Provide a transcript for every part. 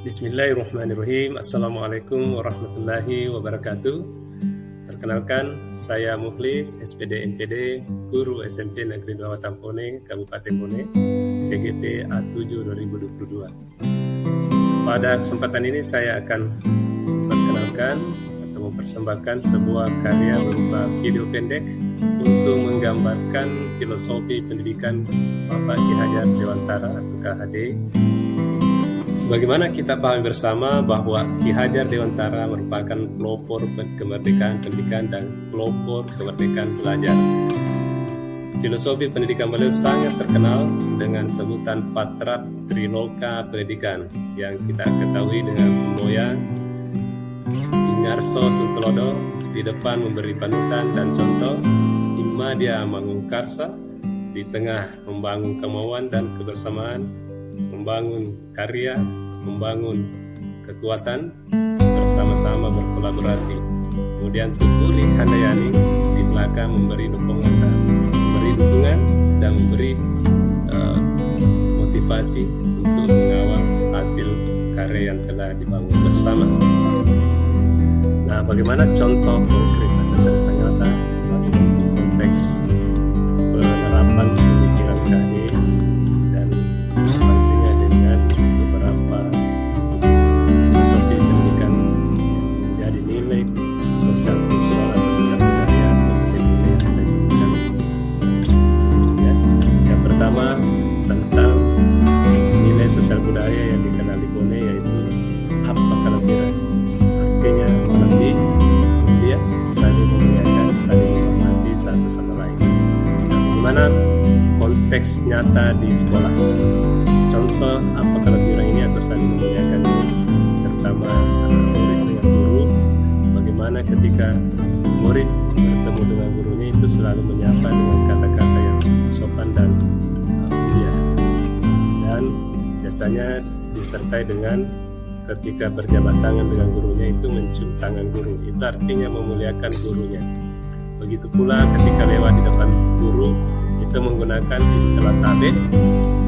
Bismillahirrahmanirrahim. Assalamualaikum warahmatullahi wabarakatuh. Perkenalkan, saya Mukhlis, SPD NPD, Guru SMP Negeri 2 Tampone, Kabupaten Bone, CGP A7 2022. Pada kesempatan ini saya akan memperkenalkan atau mempersembahkan sebuah karya berupa video pendek untuk menggambarkan filosofi pendidikan Bapak Ki Hajar Dewantara atau KHD. Sebagaimana kita pahami bersama bahwa Ki Hajar Dewantara merupakan pelopor kemerdekaan pendidikan dan pelopor kemerdekaan belajar. Filosofi pendidikan beliau sangat terkenal dengan sebutan Patra Triloka Pendidikan yang kita ketahui dengan semboyan Ingarso Suntulodo, di depan memberi panutan dan contoh, Imadya Mangungkarsa, di tengah membangun kemauan dan kebersamaan, membangun karya, membangun kekuatan, bersama-sama berkolaborasi. Kemudian Tutuli Handayani di belakang memberi dukungan dan memberi motivasi untuk mengawal hasil karya yang telah dibangun bersama. Nah, bagaimana contoh konkret atau contoh nyata sebagai bentuk konteks penerapan pemikiran KHD dan ekspansinya dengan beberapa filosofi pendidikan yang menjadi nilai sosial kultural atau sosial budaya yang saya sebutkan sebelumnya. Yang pertama tentang nilai sosial budaya yang dikenal di Bone, yaitu apa kelebihan, artinya lebih mulia, saling memuliakan, saling menghormati satu sama lain. Nah, bagaimana konteks nyata di sekolah? Contoh apa kelebihan ini atau saling memuliakan ini? Pertama, murid dengan guru. Bagaimana ketika murid bertemu dengan gurunya itu selalu menyapa dengan kata-kata yang sopan dan mulia. Dan biasanya disertai dengan ketika berjabat tangan dengan gurunya itu mencium tangan guru. Itu artinya memuliakan gurunya. Begitu pula ketika lewat di depan guru itu menggunakan istilah tabe.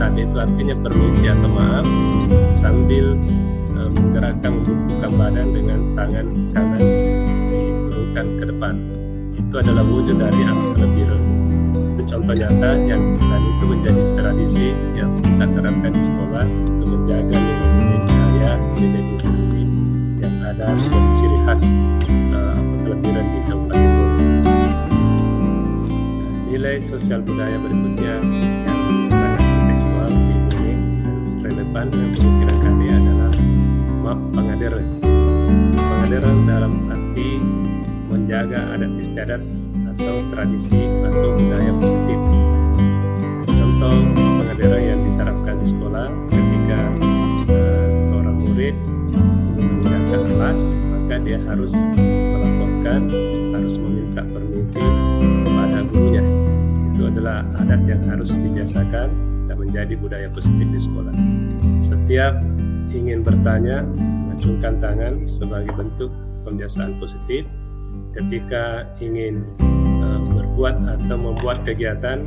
Tabe itu artinya permisi atau maaf, sambil menggerakkan membungkukkan badan dengan tangan kanan diturunkan ke depan. Itu adalah wujud dari akhlak birru. Itu contoh nyata dan itu menjadi tradisi yang kita terapkan di sekolah untuk menjaga nilai-nilai budaya, nilai budi yang ada dan ciri khas kelebihan di Kabupaten Bone. Nilai sosial budaya berikutnya yang sangat kontekstual di Bone dan relevan dengan pemikiran KHD adalah map pengaderen. Pengaderen dalam arti menjaga adat istiadat atau tradisi atau budaya positif. Contoh pengaderen yang diterapkan di sekolah ketika seorang murid meninggalkan kelas, maka dia harus melaporkan, harus meminta permisi kepada gurunya. Itu adalah adat yang harus dibiasakan dan menjadi budaya positif di sekolah. Setiap ingin bertanya, mengacungkan tangan sebagai bentuk pembiasaan positif. Ketika ingin berbuat atau membuat kegiatan,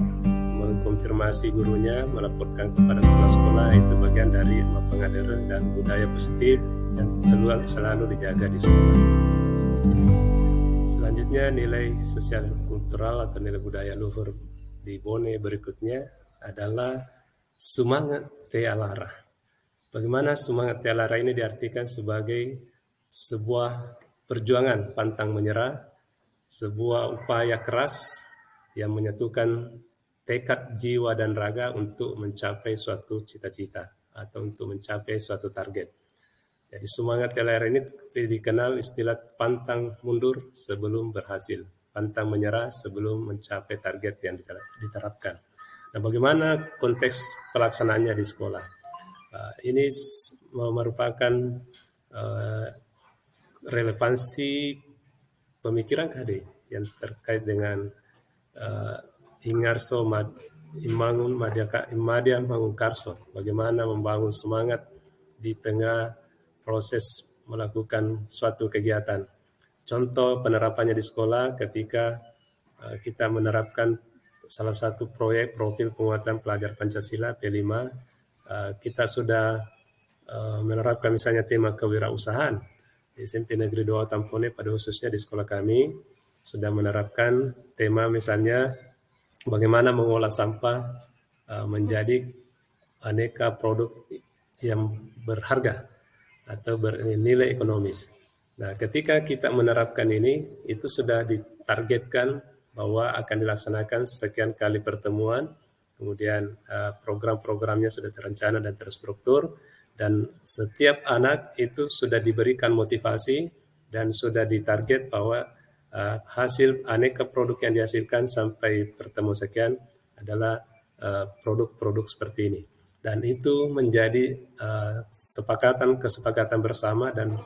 mengkonfirmasi gurunya, melaporkan kepada kepala sekolah, itu bagian dari pengadaan dan budaya positif yang selalu dijaga di sekolah. Selanjutnya, nilai sosial kultural atau nilai budaya luhur di Bone berikutnya adalah semangat Tealara. Bagaimana semangat Tealara ini diartikan sebagai sebuah perjuangan pantang menyerah, sebuah upaya keras yang menyatukan tekad jiwa dan raga untuk mencapai suatu cita-cita atau untuk mencapai suatu target. Jadi semangat Tealara ini dikenal istilah pantang mundur sebelum berhasil, pantang menyerah sebelum mencapai target yang diterapkan. Nah, bagaimana konteks pelaksanaannya di sekolah? Ini merupakan relevansi pemikiran KHD yang terkait dengan Ingarso Imadya Mangungkarso, bagaimana membangun semangat di tengah proses melakukan suatu kegiatan. Contoh penerapannya di sekolah ketika kita menerapkan salah satu proyek profil penguatan pelajar Pancasila P5, kita sudah menerapkan misalnya tema kewirausahaan. Di SMP Negeri 2 Tampone pada khususnya di sekolah kami sudah menerapkan tema misalnya bagaimana mengolah sampah menjadi aneka produk yang berharga atau bernilai ekonomis. Nah, ketika kita menerapkan ini, itu sudah ditargetkan bahwa akan dilaksanakan sekian kali pertemuan, kemudian program-programnya sudah terencana dan terstruktur, dan setiap anak itu sudah diberikan motivasi dan sudah ditarget bahwa hasil aneka produk yang dihasilkan sampai pertemuan sekian adalah produk-produk seperti ini. Dan itu menjadi kesepakatan bersama dan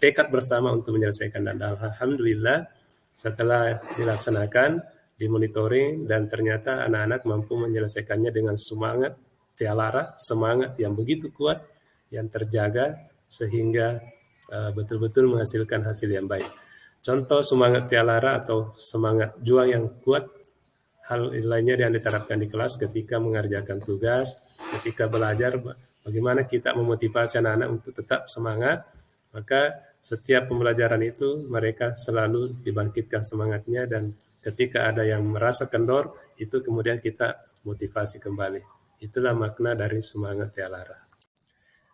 tekad bersama untuk menyelesaikan. Dan alhamdulillah setelah dilaksanakan, dimonitoring, dan ternyata anak-anak mampu menyelesaikannya dengan semangat tialara, semangat yang begitu kuat, yang terjaga, sehingga betul-betul menghasilkan hasil yang baik. Contoh semangat tialara atau semangat juang yang kuat, hal lainnya yang diterapkan di kelas ketika mengerjakan tugas, ketika belajar, bagaimana kita memotivasi anak-anak untuk tetap semangat, maka setiap pembelajaran itu mereka selalu dibangkitkan semangatnya, dan ketika ada yang merasa kendor, itu kemudian kita motivasi kembali. Itulah makna dari semangat tialara.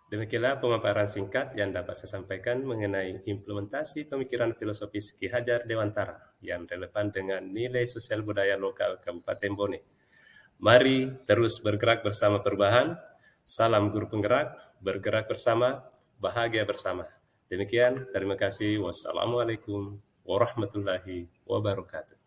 Demikianlah pemaparan singkat yang dapat saya sampaikan mengenai implementasi pemikiran filosofis Ki Hajar Dewantara yang relevan dengan nilai sosial budaya lokal Kabupaten Bone. Mari terus bergerak bersama perubahan. Salam guru penggerak, bergerak bersama, bahagia bersama. Demikian, terima kasih. Wassalamualaikum warahmatullahi wabarakatuh.